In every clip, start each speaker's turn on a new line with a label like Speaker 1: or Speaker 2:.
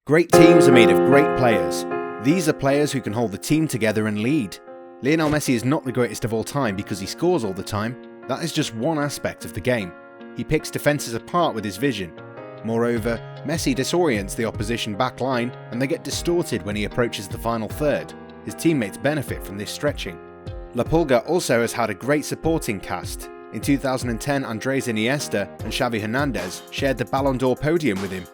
Speaker 1: Great teams are made of great players. These are players who can hold the team together and lead. Lionel Messi is not the greatest of all time because he scores all the time. That is just one aspect of the game. He picks defences apart with his vision. Moreover, Messi disorients the opposition back line and they get distorted when he approaches the final third. His teammates benefit from this stretching. La Pulga also has had a great supporting cast. In 2010, Andres Iniesta and Xavi Hernandez shared the Ballon d'Or podium with him.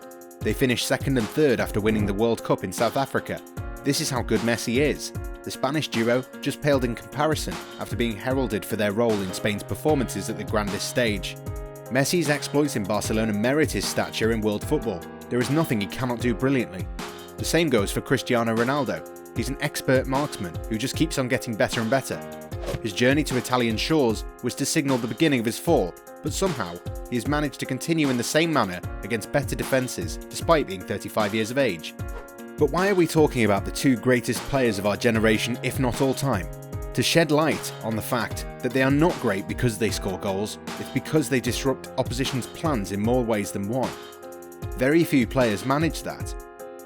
Speaker 1: They finished second and third after winning the World Cup in South Africa. This is how good Messi is. The Spanish duo just paled in comparison after being heralded for their role in Spain's performances at the grandest stage. Messi's exploits in Barcelona merit his stature in world football. There is nothing he cannot do brilliantly. The same goes for Cristiano Ronaldo. He's an expert marksman who just keeps on getting better and better. His journey to Italian shores was to signal the beginning of his fall, but somehow he has managed to continue in the same manner against better defences despite being 35 years of age. But why are we talking about the two greatest players of our generation, if not all time? To shed light on the fact that they are not great because they score goals, it's because they disrupt opposition's plans in more ways than one. Very few players manage that.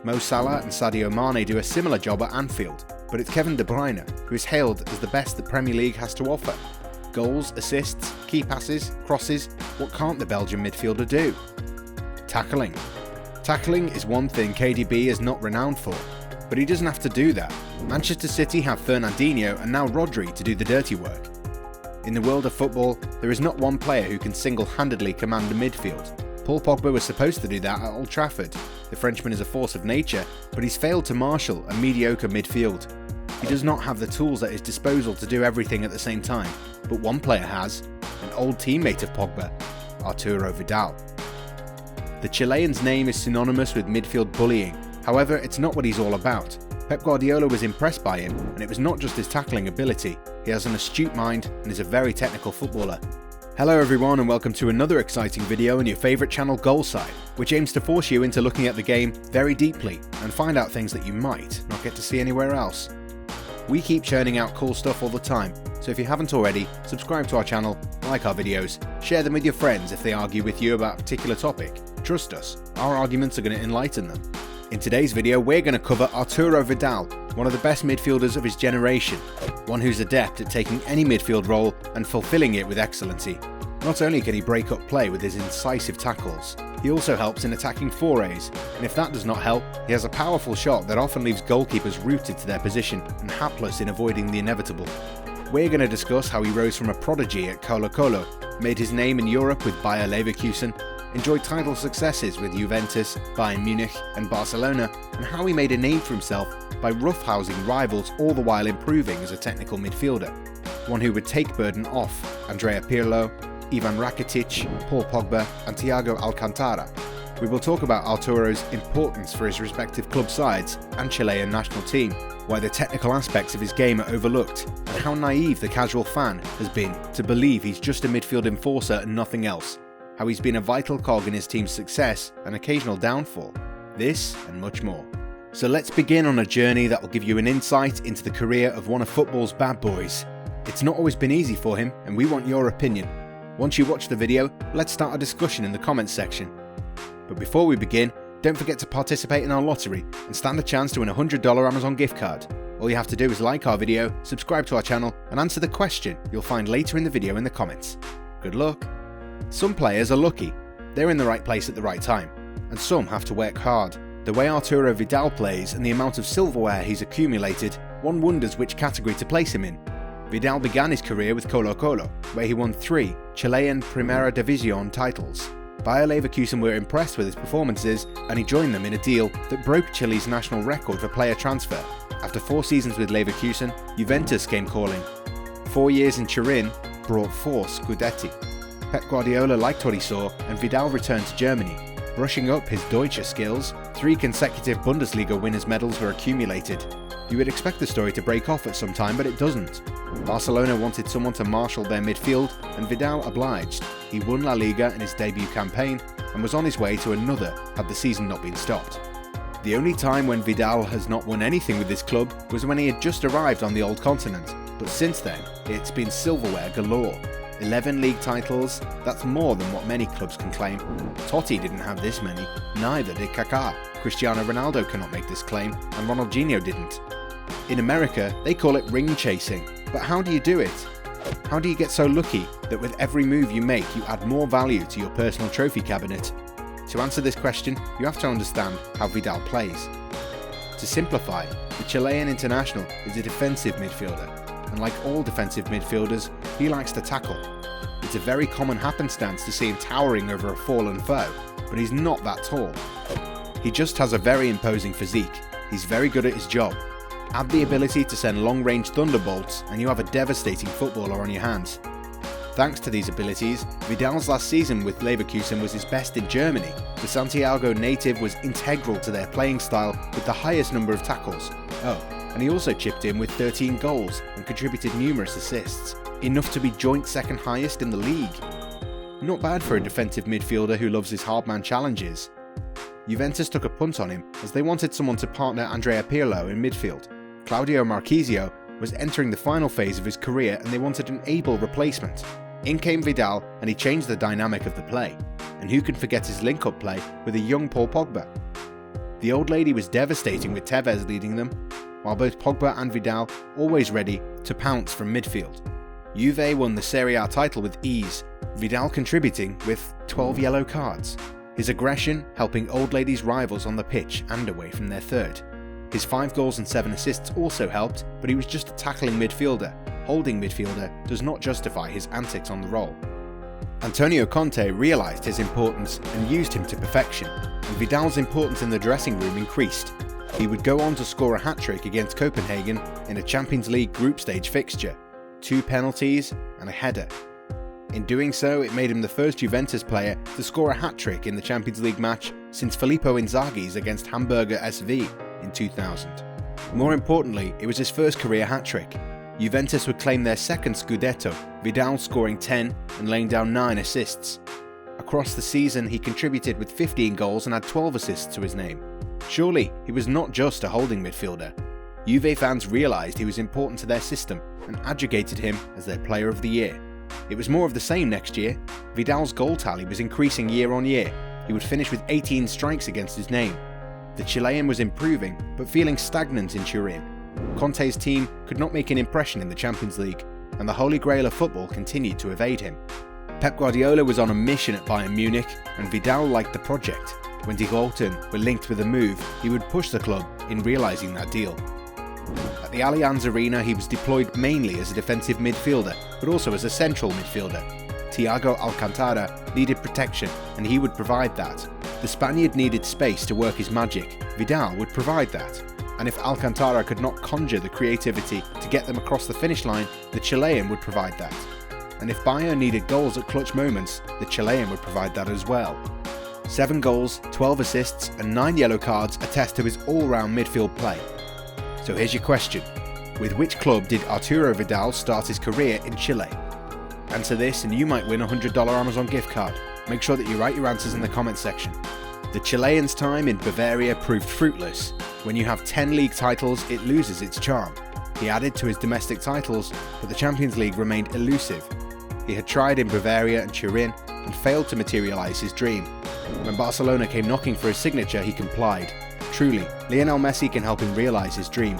Speaker 1: Mo Salah and Sadio Mane do a similar job at Anfield, but it's Kevin De Bruyne who is hailed as the best the Premier League has to offer. Goals, assists, key passes, crosses, what can't the Belgian midfielder do? Tackling. Tackling is one thing KDB is not renowned for, but he doesn't have to do that. Manchester City have Fernandinho and now Rodri to do the dirty work. In the world of football, there is not one player who can single-handedly command a midfield. Paul Pogba was supposed to do that at Old Trafford. The Frenchman is a force of nature, but he's failed to marshal a mediocre midfield. He does not have the tools at his disposal to do everything at the same time, but one player has, an old teammate of Pogba, Arturo Vidal. The Chilean's name is synonymous with midfield bullying, however it's not what he's all about. Pep Guardiola was impressed by him, and it was not just his tackling ability. He has an astute mind and is a very technical footballer. Hello everyone and welcome to another exciting video on your favourite channel Goalside, which aims to force you into looking at the game very deeply and find out things that you might not get to see anywhere else. We keep churning out cool stuff all the time, so if you haven't already, subscribe to our channel, like our videos, share them with your friends if they argue with you about a particular topic. Trust us, our arguments are going to enlighten them. In today's video, we're going to cover Arturo Vidal, one of the best midfielders of his generation, one who's adept at taking any midfield role and fulfilling it with excellency. Not only can he break up play with his incisive tackles, he also helps in attacking forays, and if that does not help, he has a powerful shot that often leaves goalkeepers rooted to their position and hapless in avoiding the inevitable. We're going to discuss how he rose from a prodigy at Colo-Colo, made his name in Europe with Bayer Leverkusen, enjoyed title successes with Juventus, Bayern Munich and Barcelona, and how he made a name for himself by roughhousing rivals all the while improving as a technical midfielder. One who would take burden off Andrea Pirlo, Ivan Rakitic, Paul Pogba and Thiago Alcantara. We will talk about Arturo's importance for his respective club sides and Chilean national team, why the technical aspects of his game are overlooked, and how naive the casual fan has been to believe he's just a midfield enforcer and nothing else. How he's been a vital cog in his team's success and occasional downfall. This and much more. So let's begin on a journey that will give you an insight into the career of one of football's bad boys. It's not always been easy for him, and we want your opinion. Once you watch the video, let's start a discussion in the comments section. But before we begin, don't forget to participate in our lottery and stand a chance to win a $100 Amazon gift card. All you have to do is like our video, subscribe to our channel and answer the question you'll find later in the video in the comments. Good luck! Some players are lucky, they're in the right place at the right time, and some have to work hard. The way Arturo Vidal plays and the amount of silverware he's accumulated, one wonders which category to place him in. Vidal began his career with Colo-Colo, where he won 3 Chilean Primera División titles. Bayer Leverkusen were impressed with his performances and he joined them in a deal that broke Chile's national record for player transfer. After 4 seasons with Leverkusen, Juventus came calling. 4 years in Turin brought 4 Scudetti. Pep Guardiola liked what he saw and Vidal returned to Germany. Brushing up his Deutsche skills, 3 consecutive Bundesliga winners' medals were accumulated. You would expect the story to break off at some time, but it doesn't. Barcelona wanted someone to marshal their midfield and Vidal obliged. He won La Liga in his debut campaign and was on his way to another had the season not been stopped. The only time when Vidal has not won anything with his club was when he had just arrived on the old continent, but since then it's been silverware galore. 11 league titles, that's more than what many clubs can claim. Totti didn't have this many, neither did Kaká. Cristiano Ronaldo cannot make this claim, and Ronaldinho didn't. In America, they call it ring chasing, but how do you do it? How do you get so lucky that with every move you make you add more value to your personal trophy cabinet? To answer this question, you have to understand how Vidal plays. To simplify, the Chilean international is a defensive midfielder, and like all defensive midfielders, he likes to tackle. It's a very common happenstance to see him towering over a fallen foe, but he's not that tall. He just has a very imposing physique. He's very good at his job. Add the ability to send long-range thunderbolts and you have a devastating footballer on your hands. Thanks to these abilities, Vidal's last season with Leverkusen was his best in Germany. The Santiago native was integral to their playing style with the highest number of tackles. Oh, and he also chipped in with 13 goals and contributed numerous assists, enough to be joint second highest in the league. Not bad for a defensive midfielder who loves his hardman challenges. Juventus took a punt on him as they wanted someone to partner Andrea Pirlo in midfield. Claudio Marchisio was entering the final phase of his career and they wanted an able replacement. In came Vidal and he changed the dynamic of the play. And who can forget his link-up play with a young Paul Pogba? The old lady was devastating with Tevez leading them, while both Pogba and Vidal always ready to pounce from midfield. Juve won the Serie A title with ease, Vidal contributing with 12 yellow cards. His aggression helping old ladies' rivals on the pitch and away from their third. His 5 goals and 7 assists also helped, but he was just a tackling midfielder. Holding midfielder does not justify his antics on the roll. Antonio Conte realised his importance and used him to perfection, and Vidal's importance in the dressing room increased. He would go on to score a hat-trick against Copenhagen in a Champions League group stage fixture, 2 penalties and a header. In doing so, it made him the first Juventus player to score a hat-trick in the Champions League match since Filippo Inzaghi's against Hamburger SV in 2000. More importantly, it was his first career hat-trick. Juventus would claim their second Scudetto, Vidal scoring 10 and laying down 9 assists. Across the season, he contributed with 15 goals and had 12 assists to his name. Surely, he was not just a holding midfielder. Juve fans realised he was important to their system and adjudicated him as their player of the year. It was more of the same next year. Vidal's goal tally was increasing year on year. He would finish with 18 strikes against his name. The Chilean was improving, but feeling stagnant in Turin. Conte's team could not make an impression in the Champions League, and the holy grail of football continued to evade him. Pep Guardiola was on a mission at Bayern Munich, and Vidal liked the project. When Die Roten were linked with a move, he would push the club in realising that deal. At the Allianz Arena, he was deployed mainly as a defensive midfielder, but also as a central midfielder. Thiago Alcantara needed protection, and he would provide that. The Spaniard needed space to work his magic. Vidal would provide that. And if Alcantara could not conjure the creativity to get them across the finish line, the Chilean would provide that. And if Bayern needed goals at clutch moments, the Chilean would provide that as well. 7 goals, 12 assists, and 9 yellow cards attest to his all-round midfield play. So here's your question. With which club did Arturo Vidal start his career in Chile? Answer this and you might win a $100 Amazon gift card. Make sure that you write your answers in the comments section. The Chilean's time in Bavaria proved fruitless. When you have 10 league titles, it loses its charm. He added to his domestic titles, but the Champions League remained elusive. He had tried in Bavaria and Turin and failed to materialise his dream. When Barcelona came knocking for his signature, he complied. Truly, Lionel Messi can help him realise his dream.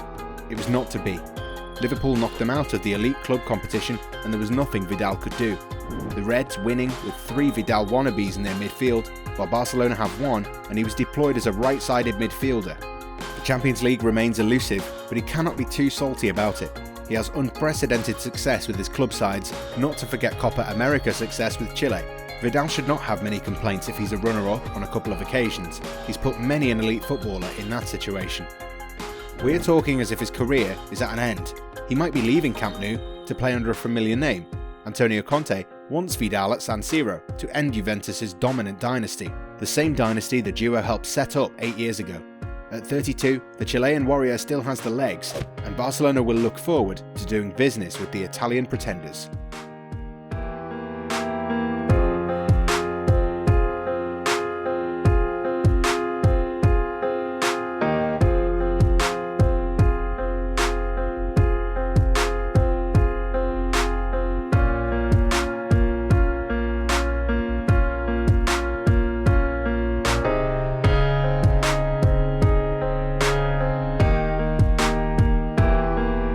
Speaker 1: It was not to be. Liverpool knocked them out of the elite club competition and there was nothing Vidal could do. The Reds winning with 3 Vidal wannabes in their midfield, while Barcelona have 1 and he was deployed as a right-sided midfielder. The Champions League remains elusive, but he cannot be too salty about it. He has unprecedented success with his club sides, not to forget Copa America success with Chile. Vidal should not have many complaints if he's a runner-up on a couple of occasions. He's put many an elite footballer in that situation. We're talking as if his career is at an end. He might be leaving Camp Nou to play under a familiar name. Antonio Conte wants Vidal at San Siro to end Juventus' dominant dynasty, the same dynasty the duo helped set up 8 years ago. At 32, the Chilean warrior still has the legs, and Barcelona will look forward to doing business with the Italian pretenders.